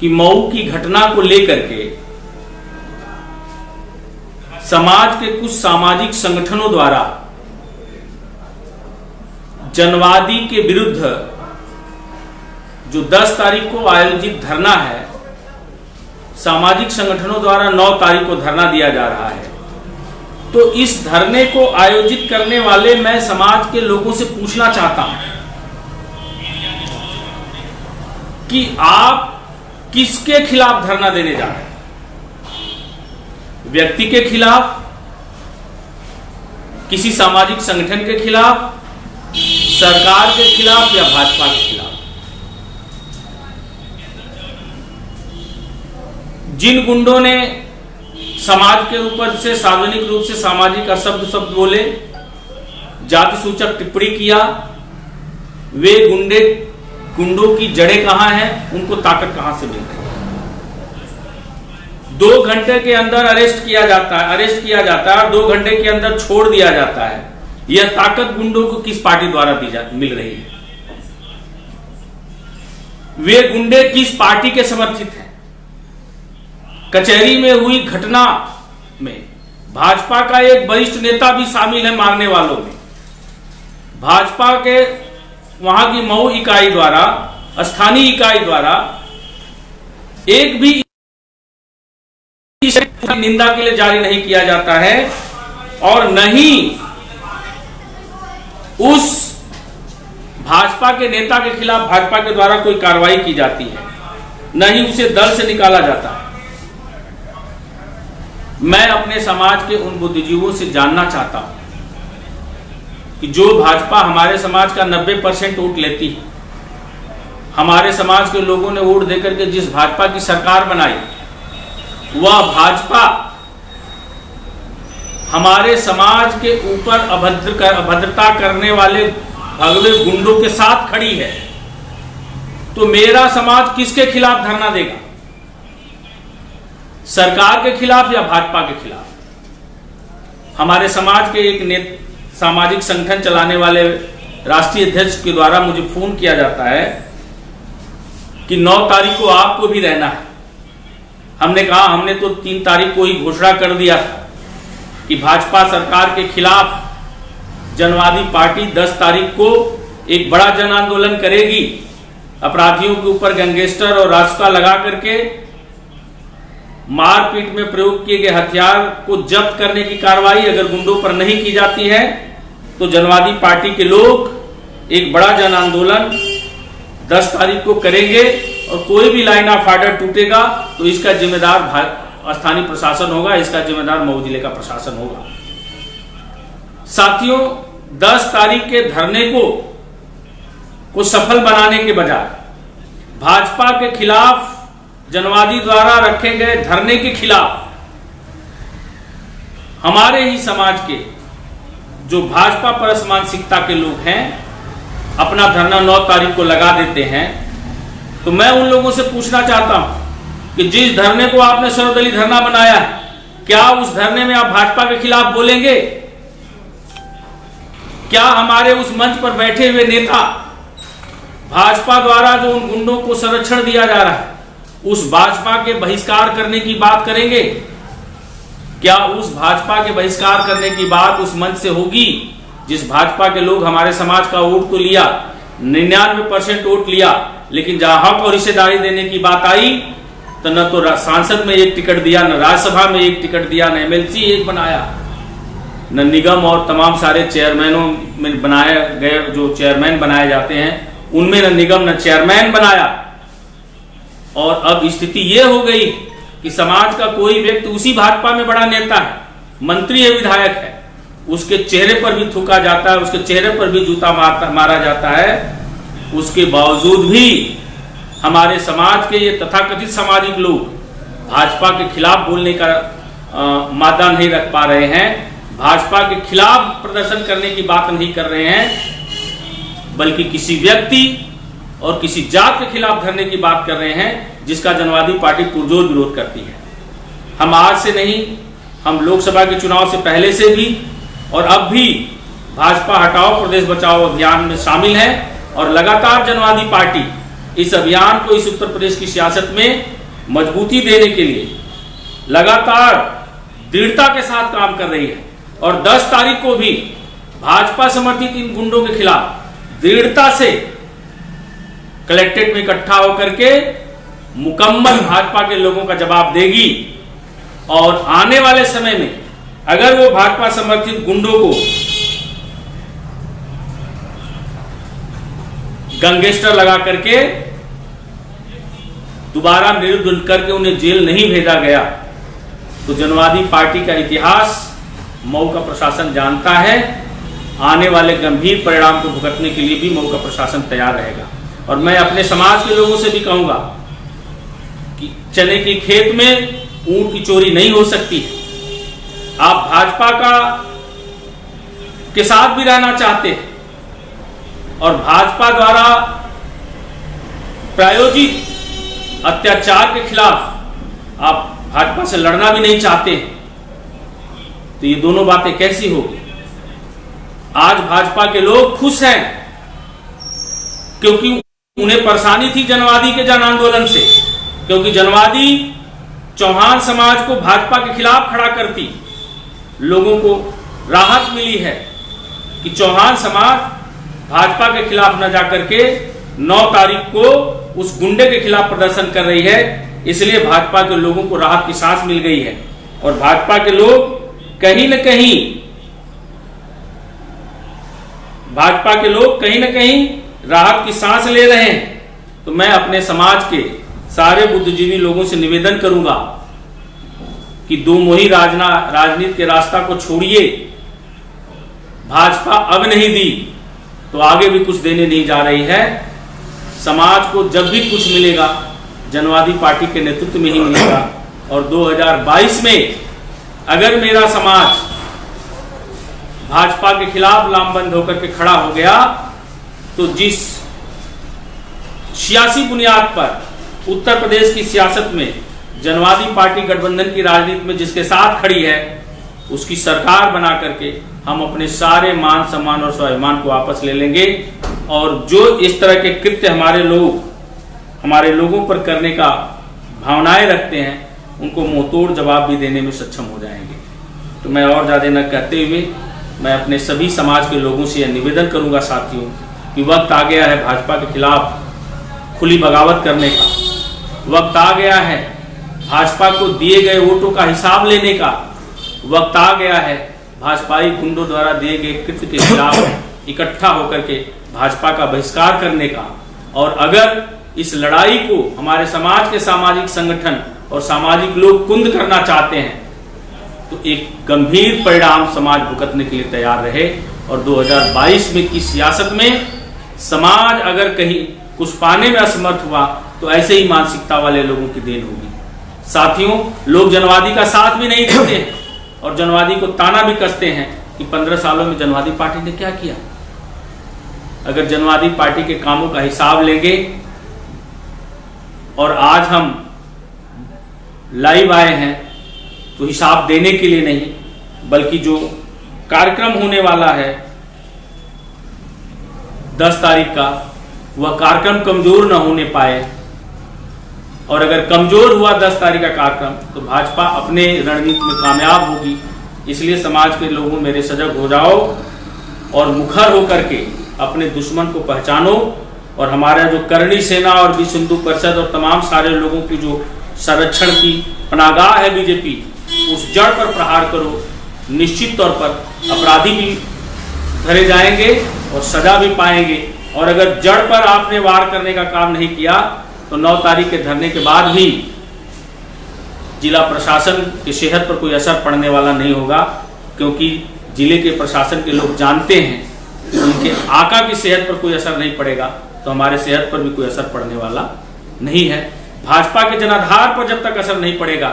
कि मऊ की घटना को लेकर के समाज के कुछ सामाजिक संगठनों द्वारा जनवादी के विरुद्ध जो 10 तारीख को आयोजित धरना है, सामाजिक संगठनों द्वारा 9 तारीख को धरना दिया जा रहा है। तो इस धरने को आयोजित करने वाले मैं समाज के लोगों से पूछना चाहता हूं कि आप किसके खिलाफ धरना देने जा रहे हैं? व्यक्ति के खिलाफ, किसी सामाजिक संगठन के खिलाफ, सरकार के खिलाफ या भाजपा के खिलाफ? जिन गुंडों ने समाज के ऊपर से सार्वजनिक रूप से सामाजिक अशब्द शब्द बोले, जाति सूचक टिप्पणी किया, वे गुंडों की जड़ें कहां हैं, उनको ताकत कहां से मिल रही है? 2 घंटे के अंदर अरेस्ट किया जाता है, 2 घंटे के अंदर छोड़ दिया जाता है। यह ताकत गुंडों को किस पार्टी द्वारा मिल रही है? वे गुंडे किस पार्टी के समर्थित हैं? कचहरी में हुई घटना में भाजपा का एक वरिष्ठ नेता भी शामिल है मारने वालों में। भाजपा के वहां की मऊ इकाई द्वारा, स्थानीय इकाई द्वारा एक भी निंदा के लिए जारी नहीं किया जाता है और न ही उस भाजपा के नेता के खिलाफ भाजपा के द्वारा कोई कार्रवाई की जाती है, न ही उसे दल से निकाला जाता है। मैं अपने समाज के उन बुद्धिजीवियों से जानना चाहता हूं कि जो भाजपा हमारे समाज का 90% वोट लेती है, हमारे समाज के लोगों ने वोट देकर के जिस भाजपा की सरकार बनाई, वह भाजपा हमारे समाज के ऊपर अभद्रता करने वाले भगवे गुंडों के साथ खड़ी है। तो मेरा समाज किसके खिलाफ धरना देगा? सरकार के खिलाफ या भाजपा के खिलाफ? हमारे समाज के एक सामाजिक संगठन चलाने वाले राष्ट्रीय अध्यक्ष के द्वारा मुझे फोन किया जाता है कि 9 तारीख को आपको भी रहना है। हमने कहा हमने तो 3 तारीख को ही घोषणा कर दिया था कि भाजपा सरकार के खिलाफ जनवादी पार्टी 10 तारीख को एक बड़ा जन आंदोलन करेगी। अपराधियों के ऊपर गैंगस्टर और रास्ता लगा करके मारपीट में प्रयोग किए गए हथियार को जब्त करने की कार्रवाई अगर गुंडों पर नहीं की जाती है तो जनवादी पार्टी के लोग एक बड़ा जन आंदोलन 10 तारीख को करेंगे और कोई भी लाइन ऑफ ऑर्डर टूटेगा तो इसका जिम्मेदार स्थानीय प्रशासन होगा, इसका जिम्मेदार मऊ जिले का प्रशासन होगा। साथियों, 10 तारीख के धरने को सफल बनाने के बजाय भाजपा के खिलाफ, जनवादी द्वारा रखे गए धरने के खिलाफ हमारे ही समाज के जो भाजपा परस मानसिकता के लोग हैं अपना धरना 9 तारीख को लगा देते हैं। तो मैं उन लोगों से पूछना चाहता हूं कि जिस धरने को आपने सर्वदलीय धरना बनाया है, क्या उस धरने में आप भाजपा के खिलाफ बोलेंगे? क्या हमारे उस मंच पर बैठे हुए नेता भाजपा द्वारा जो उन गुंडों को संरक्षण दिया जा रहा है उस भाजपा के बहिष्कार करने की बात करेंगे? क्या उस भाजपा के बहिष्कार करने की बात उस मंच से होगी जिस भाजपा के लोग हमारे समाज का वोट तो लिया, 99% वोट लिया, लेकिन जहां हक और हिस्सेदारी देने की बात आई तो न तो सांसद में 1 टिकट दिया, न राज्यसभा में 1 टिकट दिया, न MLC 1 बनाया, न निगम और तमाम सारे चेयरमैनों में बनाए गए जो चेयरमैन बनाए जाते हैं उनमें न निगम न चेयरमैन बनाया। और अब स्थिति यह हो गई कि समाज का कोई व्यक्ति उसी भाजपा में बड़ा नेता है, मंत्री है, विधायक है, उसके चेहरे पर भी थूका जाता है, उसके चेहरे पर भी जूता मारा जाता है। उसके बावजूद भी हमारे समाज के ये तथाकथित सामाजिक लोग भाजपा के खिलाफ बोलने का मादा नहीं रख पा रहे हैं, भाजपा के खिलाफ प्रदर्शन करने की बात नहीं कर रहे हैं, बल्कि किसी व्यक्ति और किसी जात के खिलाफ धरने की बात कर रहे हैं जिसका जनवादी पार्टी पुरजोर विरोध करती है। हम आज से नहीं, हम लोकसभा के चुनाव से पहले से भी और अब भी भाजपा हटाओ प्रदेश बचाओ अभियान में शामिल है और लगातार जनवादी पार्टी इस अभियान को, इस उत्तर प्रदेश की सियासत में मजबूती देने के लिए लगातार दृढ़ता के साथ काम कर रही है। और 10 तारीख को भी भाजपा समर्थित इन गुंडों के खिलाफ दृढ़ता से कलेक्ट्रेट में इकट्ठा होकर के मुकम्मल भाजपा के लोगों का जवाब देगी। और आने वाले समय में अगर वो भाजपा समर्थित गुंडों को गैंगस्टर लगा करके दोबारा निरुद्ध करके उन्हें जेल नहीं भेजा गया, तो जनवादी पार्टी का इतिहास मऊ का प्रशासन जानता है। आने वाले गंभीर परिणाम को भुगतने के लिए भी मऊ का प्रशासन तैयार रहेगा। और मैं अपने समाज के लोगों से भी कहूंगा कि चने की खेत में ऊंट की चोरी नहीं हो सकती। आप भाजपा के साथ भी रहना चाहते हैं और भाजपा द्वारा प्रायोजित अत्याचार के खिलाफ आप भाजपा से लड़ना भी नहीं चाहते, तो ये दोनों बातें कैसी होगी? आज भाजपा के लोग खुश हैं क्योंकि उन्हें परेशानी थी जनवादी के जन आंदोलन से, क्योंकि जनवादी चौहान समाज को भाजपा के खिलाफ खड़ा करती। लोगों को राहत मिली है कि चौहान समाज भाजपा के खिलाफ न जाकर के 9 तारीख को उस गुंडे के खिलाफ प्रदर्शन कर रही है। इसलिए भाजपा के लोगों को राहत की सांस मिल गई है और भाजपा के लोग कहीं न कहीं राहत की सांस ले रहे हैं। तो मैं अपने समाज के सारे बुद्धिजीवी लोगों से निवेदन करूंगा कि दो मुही राजनीति के रास्ता को छोड़िए। भाजपा अब नहीं दी तो आगे भी कुछ देने नहीं जा रही है। समाज को जब भी कुछ मिलेगा जनवादी पार्टी के नेतृत्व में ही मिलेगा। और 2022 में अगर मेरा समाज भाजपा के खिलाफ लामबंद होकर के खड़ा हो गया तो जिस सियासी बुनियाद पर उत्तर प्रदेश की सियासत में जनवादी पार्टी गठबंधन की राजनीति में जिसके साथ खड़ी है उसकी सरकार बना करके हम अपने सारे मान सम्मान और स्वाभिमान को वापस ले लेंगे। और जो इस तरह के कृत्य हमारे लोगों पर करने का भावनाएं रखते हैं उनको मुंहतोड़ जवाब भी देने में सक्षम हो जाएंगे। तो मैं और ज्यादा न कहते हुए मैं अपने सभी समाज के लोगों से यह निवेदन करूंगा साथियों कि वक्त आ गया है भाजपा के खिलाफ खुली बगावत करने का। वक्त आ गया है भाजपा को दिए गए वोटों का हिसाब लेने का। वक्त आ गया है भाजपाई गुंडों द्वारा दिए गए कृत्य के खिलाफ इकट्ठा होकर के भाजपा का बहिष्कार करने का। और अगर इस लड़ाई को हमारे समाज के सामाजिक संगठन और सामाजिक लोग कुंद करना चाहते हैं तो एक गंभीर परिणाम समाज भुगतने के लिए तैयार रहे। और 2022 में की सियासत में समाज अगर कहीं कुछ पाने में असमर्थ हुआ तो ऐसे ही मानसिकता वाले लोगों की देन होगी। साथियों, लोग जनवादी का साथ भी नहीं देते हैं और जनवादी को ताना भी कसते हैं कि 15 सालों में जनवादी पार्टी ने क्या किया। अगर जनवादी पार्टी के कामों का हिसाब लेंगे और आज हम लाइव आए हैं तो हिसाब देने के लिए नहीं बल्कि जो कार्यक्रम होने वाला है 10 तारीख का वह कार्यक्रम कमजोर न होने पाए। और अगर कमजोर हुआ 10 तारीख का कार्यक्रम तो भाजपा अपने रणनीति में कामयाब होगी। इसलिए समाज के लोगों मेरे सजग हो जाओ और मुखर होकर के अपने दुश्मन को पहचानो। और हमारा जो करणी सेना और विश्व हिंदू परिषद और तमाम सारे लोगों की जो संरक्षण की पनागाह है बीजेपी, उस जड़ पर प्रहार करो। निश्चित तौर पर अपराधी भी धरे जाएंगे और सजा भी पाएंगे। और अगर जड़ पर आपने वार करने का काम नहीं किया तो 9 तारीख के धरने के बाद भी जिला प्रशासन की सेहत पर कोई असर पड़ने वाला नहीं होगा, क्योंकि जिले के प्रशासन के लोग जानते हैं कि उनके आका की सेहत पर कोई असर नहीं पड़ेगा तो हमारे सेहत पर भी कोई असर पड़ने वाला नहीं है। भाजपा के जनाधार पर जब तक असर नहीं पड़ेगा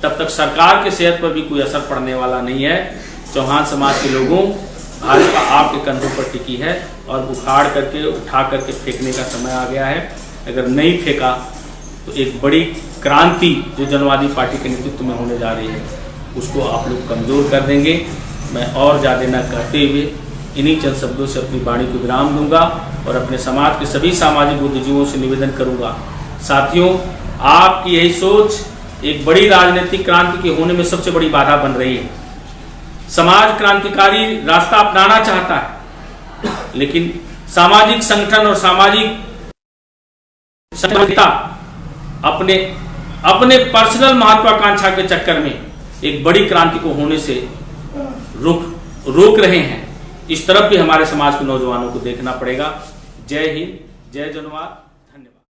तब तक सरकार के सेहत पर भी कोई असर पड़ने वाला नहीं है। चौहान समाज के लोगों, भाजपा आपके कंधों पर टिकी है और उखाड़ करके उठा करके फेंकने का समय आ गया है। अगर नहीं फेंका तो एक बड़ी क्रांति जो जनवादी पार्टी के नेतृत्व में होने जा रही है उसको आप लोग कमजोर कर देंगे। मैं और ज़्यादा न कहते हुए इन्हीं चंद शब्दों से अपनी वाणी को विराम दूंगा और अपने समाज के सभी सामाजिक बुद्धिजीवियों से निवेदन करूंगा। साथियों, आपकी यही सोच एक बड़ी राजनीतिक क्रांति के होने में सबसे बड़ी बाधा बन रही है। समाज क्रांतिकारी रास्ता अपनाना चाहता है, लेकिन सामाजिक संगठन और सामाजिक संगठिता अपने पर्सनल महत्वाकांक्षा के चक्कर में एक बड़ी क्रांति को होने से रोक रहे हैं। इस तरफ भी हमारे समाज के नौजवानों को देखना पड़ेगा। जय हिंद, जय जनवाद।